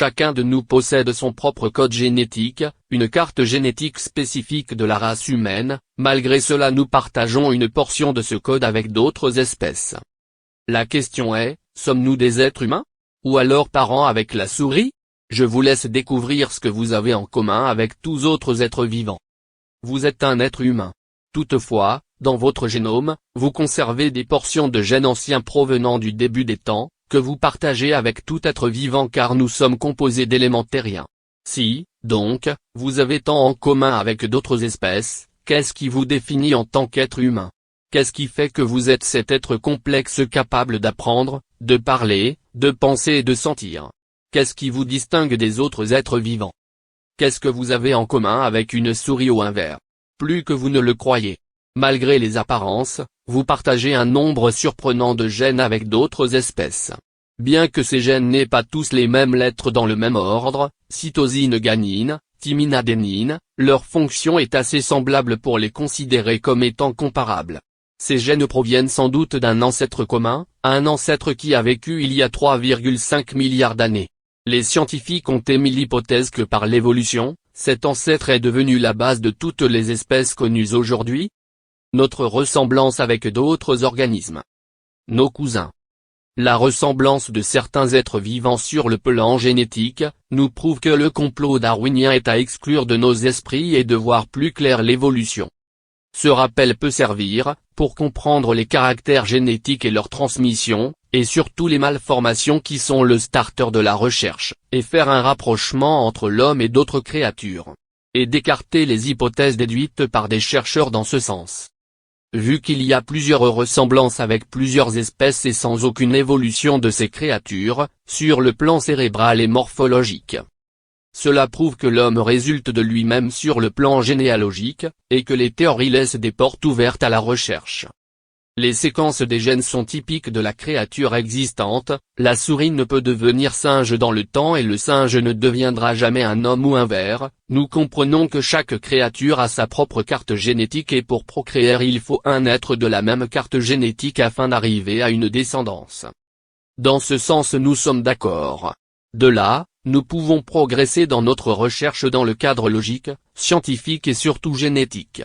Chacun de nous possède son propre code génétique, une carte génétique spécifique de la race humaine, malgré cela nous partageons une portion de ce code avec d'autres espèces. La question est, sommes-nous des êtres humains? Ou alors parents avec la souris? Je vous laisse découvrir ce que vous avez en commun avec tous autres êtres vivants. Vous êtes un être humain. Toutefois, dans votre génome, vous conservez des portions de gènes anciens provenant du début des temps, que vous partagez avec tout être vivant car nous sommes composés d'éléments terriens. Si, donc, vous avez tant en commun avec d'autres espèces, qu'est-ce qui vous définit en tant qu'être humain? Qu'est-ce qui fait que vous êtes cet être complexe capable d'apprendre, de parler, de penser et de sentir? Qu'est-ce qui vous distingue des autres êtres vivants? Qu'est-ce que vous avez en commun avec une souris ou un ver? Plus que vous ne le croyez. Malgré les apparences, vous partagez un nombre surprenant de gènes avec d'autres espèces. Bien que ces gènes n'aient pas tous les mêmes lettres dans le même ordre, cytosine, guanine, thymine, adénine, leur fonction est assez semblable pour les considérer comme étant comparables. Ces gènes proviennent sans doute d'un ancêtre commun, un ancêtre qui a vécu il y a 3,5 milliards d'années. Les scientifiques ont émis l'hypothèse que par l'évolution, cet ancêtre est devenu la base de toutes les espèces connues aujourd'hui. Notre ressemblance avec d'autres organismes. Nos cousins. La ressemblance de certains êtres vivants sur le plan génétique, nous prouve que le complot darwinien est à exclure de nos esprits et de voir plus clair l'évolution. Ce rappel peut servir, pour comprendre les caractères génétiques et leur transmission, et surtout les malformations qui sont le starter de la recherche, et faire un rapprochement entre l'homme et d'autres créatures. Et d'écarter les hypothèses déduites par des chercheurs dans ce sens. Vu qu'il y a plusieurs ressemblances avec plusieurs espèces et sans aucune évolution de ces créatures, sur le plan cérébral et morphologique. Cela prouve que l'homme résulte de lui-même sur le plan généalogique, et que les théories laissent des portes ouvertes à la recherche. Les séquences des gènes sont typiques de la créature existante, la souris ne peut devenir singe dans le temps et le singe ne deviendra jamais un homme ou un ver, nous comprenons que chaque créature a sa propre carte génétique et pour procréer il faut un être de la même carte génétique afin d'arriver à une descendance. Dans ce sens nous sommes d'accord. De là, nous pouvons progresser dans notre recherche dans le cadre logique, scientifique et surtout génétique.